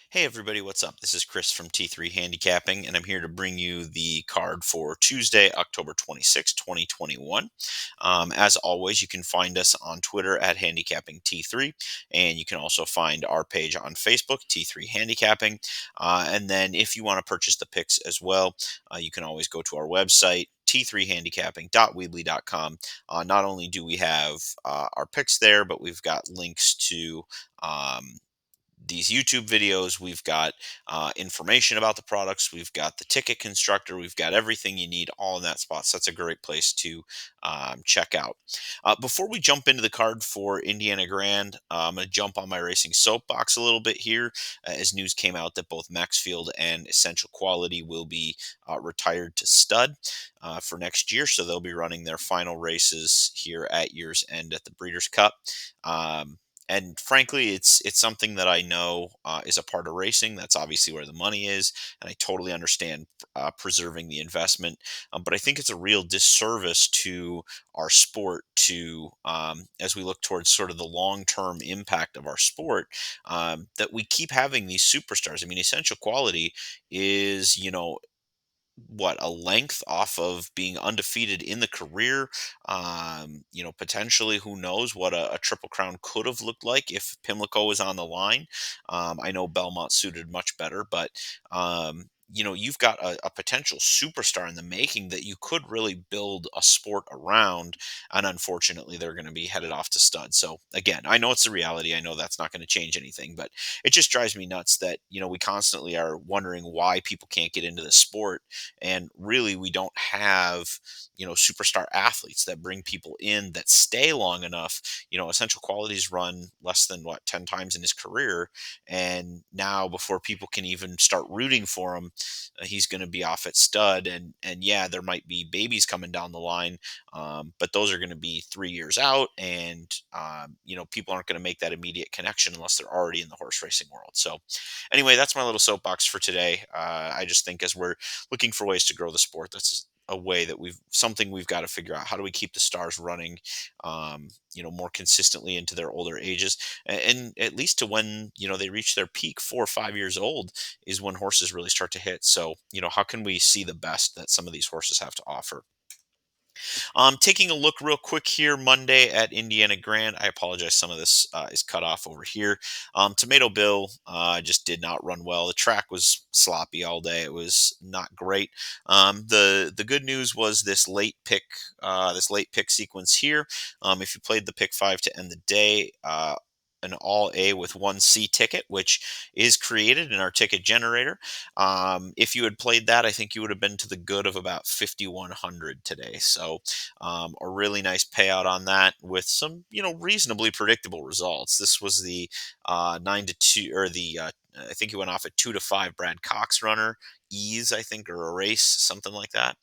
Hey everybody, what's up? This is Chris from T3 Handicapping, and I'm here to bring you the card for Tuesday, October 26, 2021. As always, you can find us on Twitter at Handicapping T3, and you can also find our page on Facebook, T3 Handicapping. And then if you want to purchase the picks as well, you can always go to our website, t3handicapping.weebly.com. Not only do we have our picks there, but we've got links to these YouTube videos. We've got information about the products. We've got the ticket constructor. We've got everything you need all in that spot. So that's a great place to check out. Before we jump into the card for Indiana Grand, I'm going to jump on my racing soapbox a little bit here, as news came out that both Maxfield and Essential Quality will be retired to stud for next year. So they'll be running their final races here at year's end at the Breeders' Cup. Um, and frankly, it's something that I know is a part of racing. That's obviously where the money is, and I totally understand preserving the investment. But I think it's a real disservice to our sport to, as we look towards sort of the long-term impact of our sport, that we keep having these superstars. I mean, Essential Quality is, what, a length off of being undefeated in the career. Potentially, who knows what a triple crown could have looked like if Pimlico was on the line. I know Belmont suited much better, but you've got a potential superstar in the making that you could really build a sport around. And unfortunately, they're going to be headed off to stud. So again, I know it's the reality. I know that's not going to change anything, but it just drives me nuts that we constantly are wondering why people can't get into the sport, and really we don't have superstar athletes that bring people in that stay long enough. Essential Qualities run less than, what, 10 times in his career, and now before people can even start rooting for him, he's going to be off at stud. And yeah, there might be babies coming down the line, but those are going to be 3 years out, and people aren't going to make that immediate connection unless they're already in the horse racing world. So anyway, that's my little soapbox for today. I just think as we're looking for ways to grow the sport, that's a way that we've got to figure out. How do we keep the stars running more consistently into their older ages, and at least to when they reach their peak, 4 or 5 years old is when horses really start to hit. So how can we see the best that some of these horses have to offer? Taking a look real quick here, Monday at Indiana Grand. I apologize, some of this is cut off over here. Tomato Bill just did not run well. The track was sloppy all day. It was not great. The good news was this late pick sequence here. If you played the pick five to end the day, an all A with one C ticket, which is created in our ticket generator. If you had played that, I think you would have been to the good of about 5,100 today. So a really nice payout on that with some, reasonably predictable results. This was the 9-2, or the I think he went off at 2-5 Brad Cox runner, ease, I think, or a race, something like that.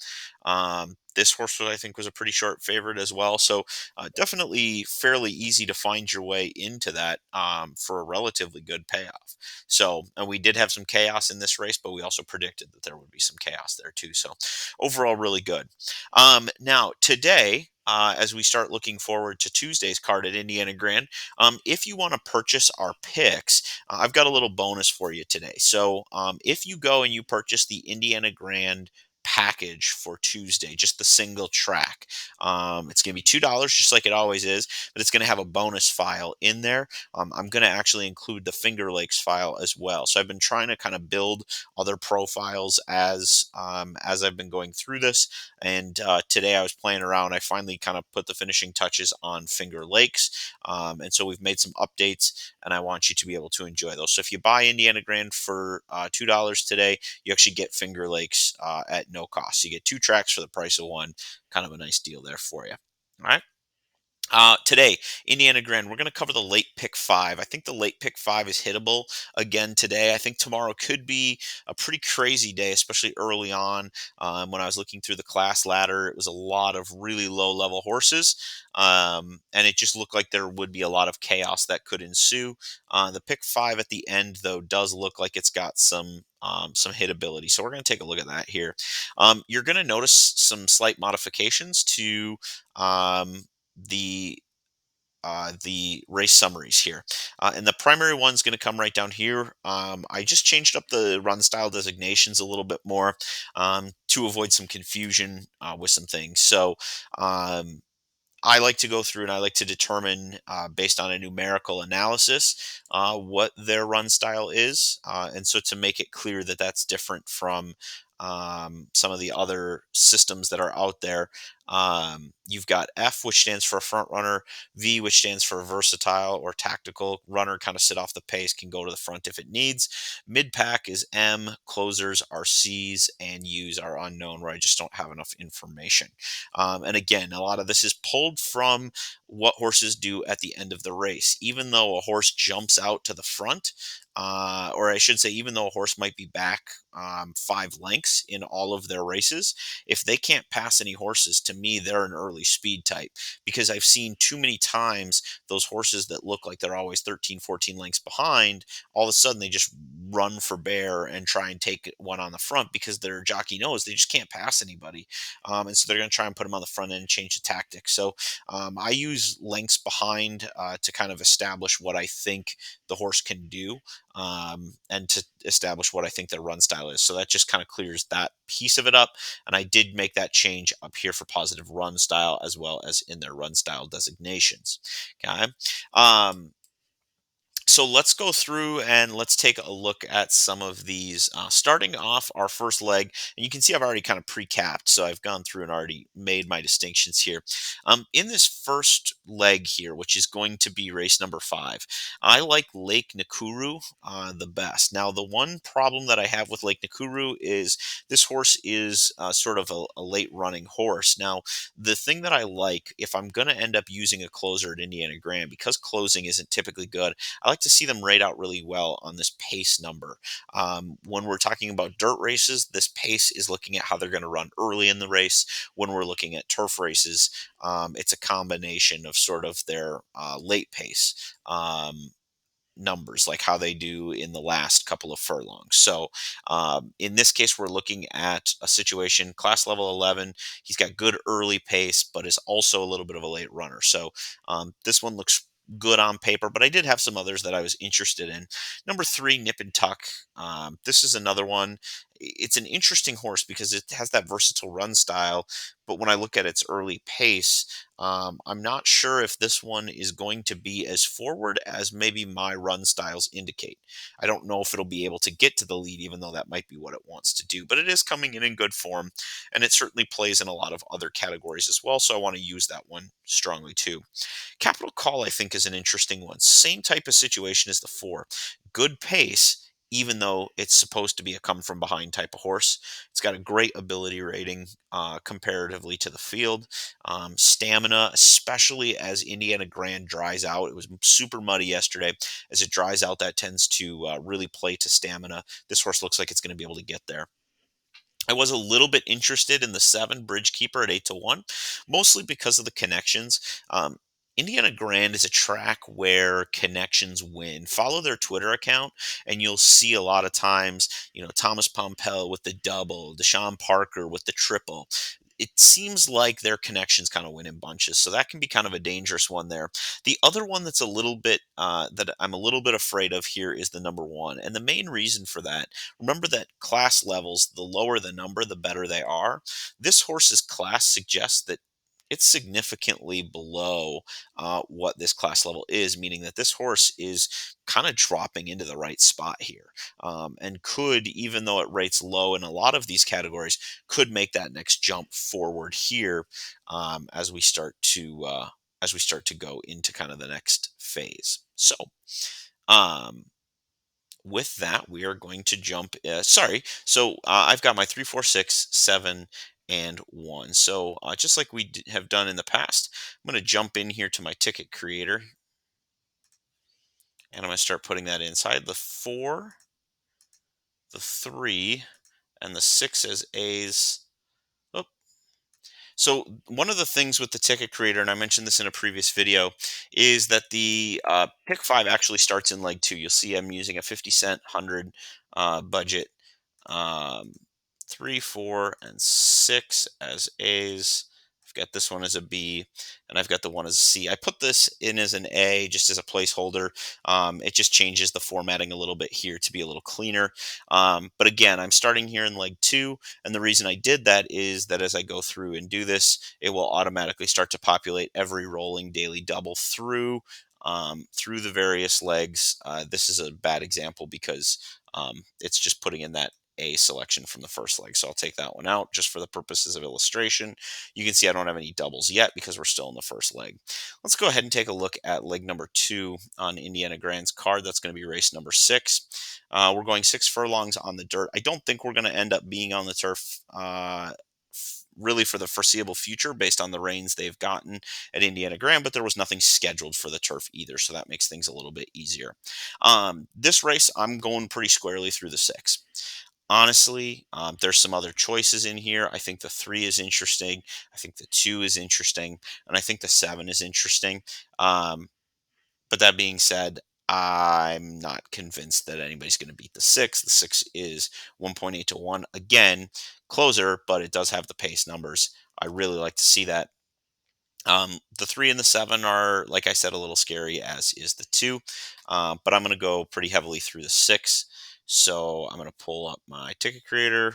This horse, I think, was a pretty short favorite as well. So definitely fairly easy to find your way into that for a relatively good payoff. So we did have some chaos in this race, but we also predicted that there would be some chaos there too. So overall, really good. Now, today, as we start looking forward to Tuesday's card at Indiana Grand, if you want to purchase our picks, I've got a little bonus for you today. So if you go and you purchase the Indiana Grand package for Tuesday, just the single track, it's going to be $2, just like it always is, but it's going to have a bonus file in there. I'm going to actually include the Finger Lakes file as well. So I've been trying to kind of build other profiles as I've been going through this. And today I was playing around. I finally kind of put the finishing touches on Finger Lakes. And so we've made some updates, and I want you to be able to enjoy those. So if you buy Indiana Grand for $2 today, you actually get Finger Lakes at no cost. You get two tracks for the price of one. Kind of a nice deal there for you. All right. Today, Indiana Grand, we're going to cover the late pick five. I think the late pick five is hittable again today. I think tomorrow could be a pretty crazy day, especially early on. When I was looking through the class ladder, it was a lot of really low level horses. And it just looked like there would be a lot of chaos that could ensue. The pick five at the end, though, does look like it's got some hitability. So we're going to take a look at that here. You're going to notice some slight modifications to the the race summaries here. And the primary one's going to come right down here. I just changed up the run style designations a little bit more to avoid some confusion with some things. So um, I like to go through and I like to determine, based on a numerical analysis, what their run style is. And so to make it clear that that's different from some of the other systems that are out there, you've got F, which stands for front runner, V, which stands for versatile or tactical. Runner kind of sit off the pace, can go to the front if it needs. Mid pack is M, closers are C's, and U's are unknown, where I just don't have enough information. And again, a lot of this is pulled from what horses do at the end of the race. Even though a horse jumps out to the front, or I should say, even though a horse might be back 5 lengths in all of their races, if they can't pass any horses, to me, they're an early speed type, because I've seen too many times those horses that look like they're always 13, 14 lengths behind, all of a sudden they just run for bear and try and take one on the front because their jockey knows they just can't pass anybody. And so they're going to try and put them on the front end and change the tactics. So I use lengths behind to kind of establish what I think the horse can do, and to establish what I think their run style is. So that just kind of clears that piece of it up. And I did make that change up here for positive run style as well as in their run style designations. Okay. Um, so let's go through and let's take a look at some of these. Starting off our first leg, and you can see I've already kind of pre-capped, so I've gone through and already made my distinctions here. In this first leg here, which is going to be race number 5, I like Lake Nakuru the best. Now, the one problem that I have with Lake Nakuru is this horse is sort of a late running horse. Now, the thing that I like, if I'm going to end up using a closer at Indiana Grand, because closing isn't typically good, I like to see them rate out really well on this pace number. When we're talking about dirt races, this pace is looking at how they're going to run early in the race. When we're looking at turf races, it's a combination of sort of their late pace. Numbers, like how they do in the last couple of furlongs. So in this case, we're looking at a situation, class level 11. He's got good early pace, but is also a little bit of a late runner. So this one looks good on paper, but I did have some others that I was interested in. Number 3, Nip and Tuck. This is another one. It's an interesting horse because it has that versatile run style, but when I look at its early pace, I'm not sure if this one is going to be as forward as maybe my run styles indicate. I don't know if it'll be able to get to the lead, even though that might be what it wants to do. But it is coming in good form, and it certainly plays in a lot of other categories as well. So I want to use that one strongly too. Capital Call, I think, is an interesting one. Same type of situation as the 4. Good pace, even though it's supposed to be a come from behind type of horse. It's got a great ability rating comparatively to the field. Stamina, especially as Indiana Grand dries out. It was super muddy yesterday. As it dries out, that tends to really play to stamina. This horse looks like it's going to be able to get there. I was a little bit interested in the 7 Bridgekeeper at 8-1, mostly because of the connections. Indiana Grand is a track where connections win. Follow their Twitter account, and you'll see a lot of times, Thomas Pompel with the double, Deshaun Parker with the triple. It seems like their connections kind of win in bunches, so that can be kind of a dangerous one there. The other one that's a little bit that I'm a little bit afraid of here is the number 1, and the main reason for that. Remember that class levels, the lower the number, the better they are. This horse's class suggests that it's significantly below what this class level is, meaning that this horse is kind of dropping into the right spot here, and could, even though it rates low in a lot of these categories, could make that next jump forward here as we start to go into kind of the next phase. So. Um, with that, we are going to jump. I've got my 3, 4, 6, 7, and 1. So just like we have done in the past, I'm going to jump in here to my ticket creator, and I'm going to start putting that inside the 4, the 3, and the 6 as A's. Oh, so one of the things with the ticket creator, and I mentioned this in a previous video, is that the pick 5 actually starts in leg 2. You'll see I'm using a 50 cent 100 budget. Um, 3, 4, and 6 as A's. got this one as a B, and I've got the one as a C. I put this in as an A just as a placeholder. It just changes the formatting a little bit here to be a little cleaner. But again, I'm starting here in leg 2, and the reason I did that is that as I go through and do this, it will automatically start to populate every rolling daily double through the various legs. This is a bad example because it's just putting in that A selection from the first leg. So I'll take that one out just for the purposes of illustration. You can see I don't have any doubles yet because we're still in the first leg. Let's go ahead and take a look at leg number 2 on Indiana Grand's card. That's going to be race number 6. We're going 6 furlongs on the dirt. I don't think we're going to end up being on the turf really for the foreseeable future based on the rains they've gotten at Indiana Grand, but there was nothing scheduled for the turf either, so that makes things a little bit easier. This race, I'm going pretty squarely through the 6. Honestly, there's some other choices in here. I think the 3 is interesting. I think the 2 is interesting, and I think the 7 is interesting. Um, but that being said, I'm not convinced that anybody's going to beat the 6. The 6 is 1.8 to 1. Again, closer, but it does have the pace numbers. I really like to see that. The 3 and the 7 are, like I said, a little scary, as is the 2. But I'm going to go pretty heavily through the 6. So I'm going to pull up my ticket creator.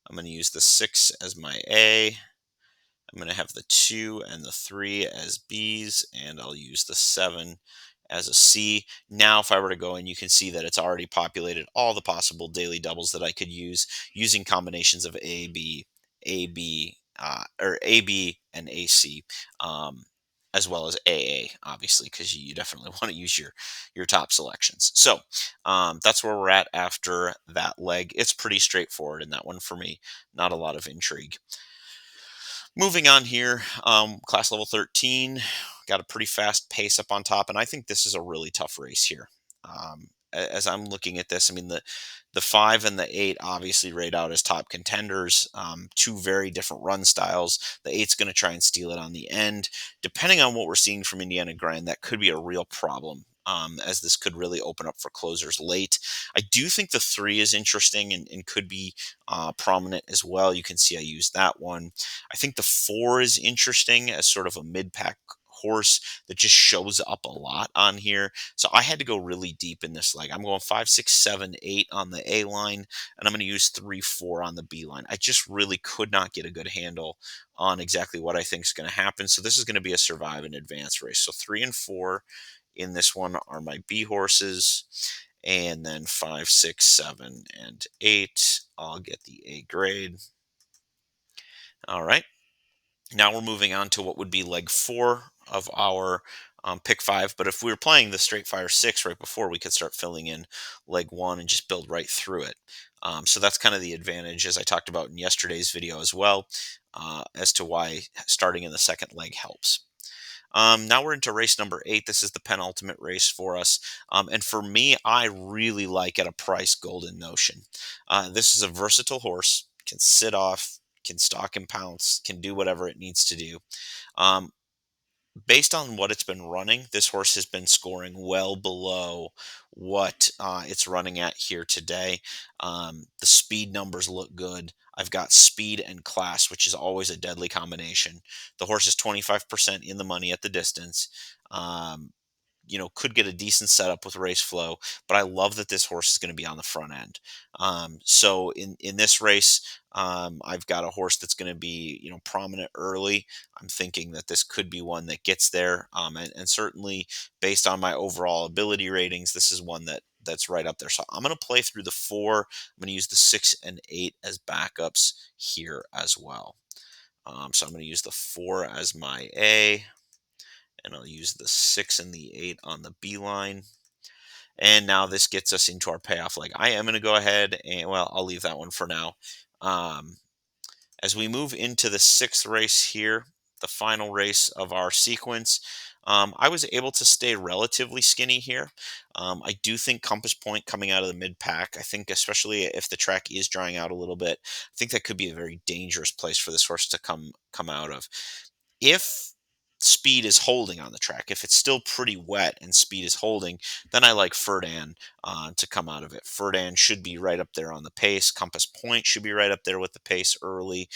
I'm going to use the 6 as my A. I'm going to have the 2 and the 3 as B's, and I'll use the 7 as a C. Now, if I were to go in, you can see that it's already populated all the possible daily doubles that I could use using combinations of or AB and AC, as well as AA, obviously, because you definitely want to use your top selections. So that's where we're at after that leg. It's pretty straightforward in that one for me. Not a lot of intrigue. Moving on here, class level 13, got a pretty fast pace up on top, and I think this is a really tough race here. As I'm looking at this, I mean, the 5 and the 8 obviously rate out as top contenders, two very different run styles. The 8's going to try and steal it on the end. Depending on what we're seeing from Indiana Grind, that could be a real problem. As this could really open up for closers late. I do think the 3 is interesting and could be prominent as well. You can see I used that one. I think the 4 is interesting as sort of a mid-pack horse that just shows up a lot on here. So I had to go really deep in this leg. I'm going 5, 6, 7, 8 on the A line, and I'm going to use 3, 4 on the B line. I just really could not get a good handle on exactly what I think is going to happen. So this is going to be a survive and advance race. So 3 and 4 in this one are my B horses. And then 5, 6, 7, and 8, I'll get the A grade. All right. Now we're moving on to what would be leg 4 of our pick 5. But if we were playing the straight fire 6 right before, we could start filling in leg 1 and just build right through it. So that's kind of the advantage, as I talked about in yesterday's video as well, as to why starting in the second leg helps. Now we're into race number 8. This is the penultimate race for us. And for me, I really like at a price Golden Notion. This is a versatile horse, can sit off, can stalk and pounce, can do whatever it needs to do. Um, Based on what it's been running, this horse has been scoring well below what it's running at here today. The speed numbers look good. I've got speed and class, which is always a deadly combination. The horse is 25% in the money at the distance. Um, could get a decent setup with race flow, but I love that this horse is going to be on the front end. So in this race, I've got a horse that's going to be, prominent early. I'm thinking that this could be one that gets there. And certainly based on my overall ability ratings, this is one that's right up there. So I'm going to play through the 4. I'm going to use the 6 and 8 as backups here as well. So I'm going to use the 4 as my A, and I'll use the 6 and the 8 on the B line. And now this gets us into our payoff leg. I am going to go ahead and, well, I'll leave that one for now. As we move into the 6th race here, the final race of our sequence, I was able to stay relatively skinny here. I do think Compass Point coming out of the mid pack, I think especially if the track is drying out a little bit, I think that could be a very dangerous place for this horse to come out of. If speed is holding on the track, if it's still pretty wet and speed is holding, then I like Ferdinand to come out of it. Ferdinand should be right up there on the pace. Compass Point should be right up there with the pace early.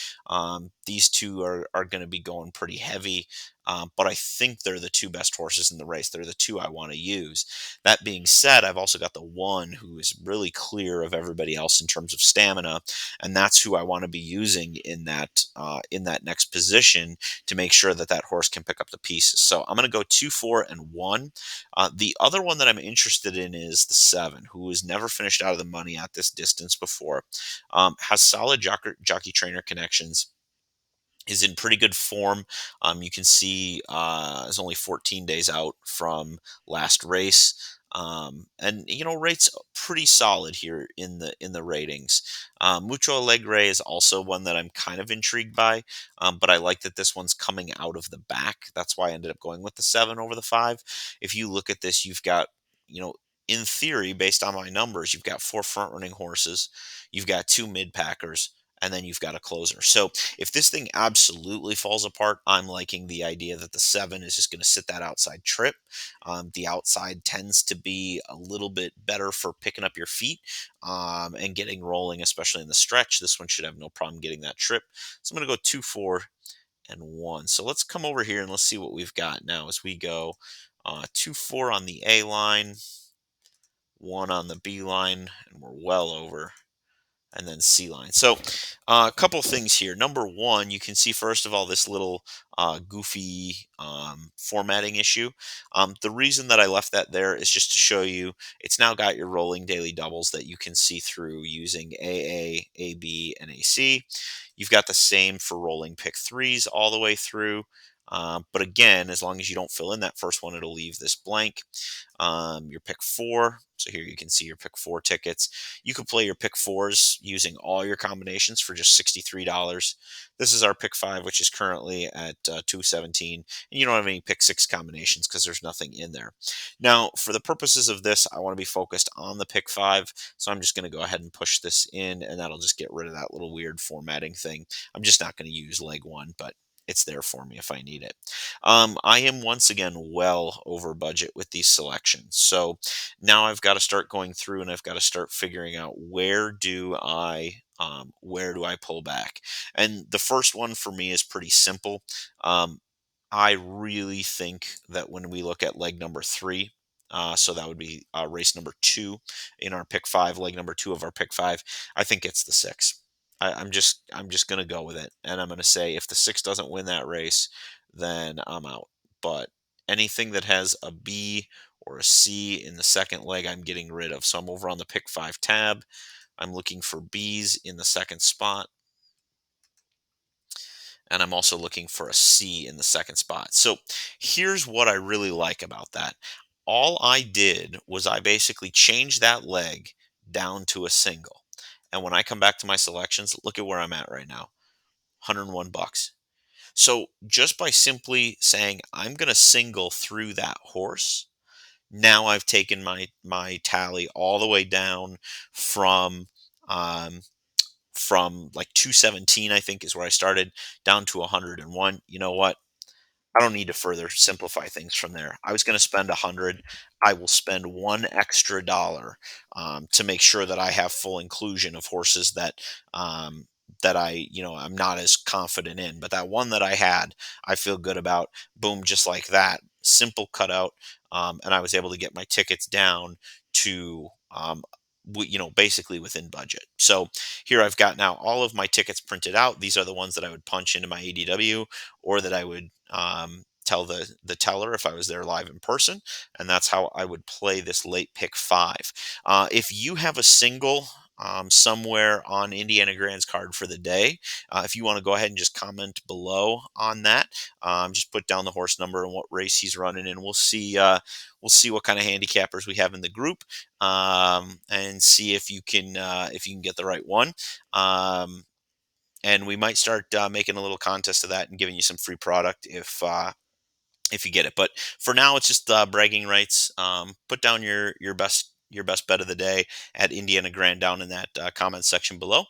These two are going to be going pretty heavy, but I think they're the two best horses in the race. They're the two I want to use. That being said, I've also got the one who is really clear of everybody else in terms of stamina, and that's who I want to be using in that next position to make sure that that horse can pick up the pieces. So I'm going to go 2, 4, and 1. The other one that I'm interested in is the 7, who has never finished out of the money at this distance before, has solid jockey trainer connections, is in pretty good form. You can see is only 14 days out from last race, and rates pretty solid here in the ratings. Mucho Alegre is also one that I'm kind of intrigued by, but I like that this one's coming out of the back. That's why I ended up going with the 7 over the 5. If you look at this, you've got you know. In theory, based on my numbers, you've got 4 front running horses, you've got 2 mid packers, and then you've got a closer. So if this thing absolutely falls apart, I'm liking the idea that the 7 is just going to sit that outside trip. The outside tends to be a little bit better for picking up your feet and getting rolling, especially in the stretch. This one should have no problem getting that trip. So I'm going to go 2, 4, and 1. So let's come over here and let's see what we've got now as we go 2, 4 on the A line, 1 on the B line, and we're well over, and then C line. So a couple things here. Number one, you can see first of all this little goofy formatting issue. The reason that I left that there is just to show you it's now got your rolling daily doubles that you can see through using AA, AB, and AC. You've got the same for rolling pick threes all the way through. But again, as long as you don't fill in that first one, it'll leave this blank. Your pick 4. So here you can see your pick 4 tickets. You could play your pick 4s using all your combinations for just $63. This is our pick 5, which is currently at 217, and you don't have any pick 6 combinations because there's nothing in there. Now, for the purposes of this, I want to be focused on the pick 5, so I'm just going to go ahead and push this in, and that'll just get rid of that little weird formatting thing. I'm just not going to use leg 1, but it's there for me if I need it. I am once again well over budget with these selections. So now I've got to start going through and I've got to start figuring out where do I pull back. And the first one for me is pretty simple. Um, I really think that when we look at leg number 3, so that would be race number 2 in our pick 5, leg number 2 of our pick 5. I think it's the 6. I'm just gonna go with it, and I'm gonna say if the 6 doesn't win that race, then I'm out. But anything that has a B or a C in the second leg, I'm getting rid of. So I'm over on the pick 5 tab. I'm looking for B's in the second spot, and I'm also looking for a C in the second spot. So here's what I really like about that. All I did was I basically changed that leg down to a single. And when I come back to my selections, look at where I'm at right now, 101 bucks. So just by simply saying I'm going to single through that horse, now I've taken my tally all the way down from um, from like 217, I think is where I started, down to 101. You know what? I don't need to further simplify things from there. I was going to spend 100. I will spend one extra dollar to make sure that I have full inclusion of horses that I'm not as confident in. But that one that I had, I feel good about. Boom, just like that, simple cutout, and I was able to get my tickets down to basically within budget. So here I've got now all of my tickets printed out. These are the ones that I would punch into my ADW or that I would tell the teller if I was there live in person, and that's how I would play this late pick 5. If you have a single somewhere on Indiana Grand's card for the day, if you want to go ahead and just comment below on that, just put down the horse number and what race he's running, and we'll see what kind of handicappers we have in the group, and see if you can get the right one. And we might start making a little contest of that and giving you some free product if you get it. But for now, it's just bragging rights. Put down your best bet of the day at Indiana Grand down in that comment section below.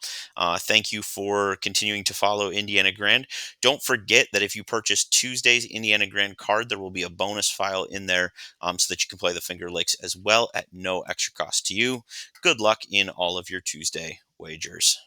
Thank you for continuing to follow Indiana Grand. Don't forget that if you purchase Tuesday's Indiana Grand card, there will be a bonus file in there so that you can play the Finger Lakes as well at no extra cost to you. Good luck in all of your Tuesday wagers.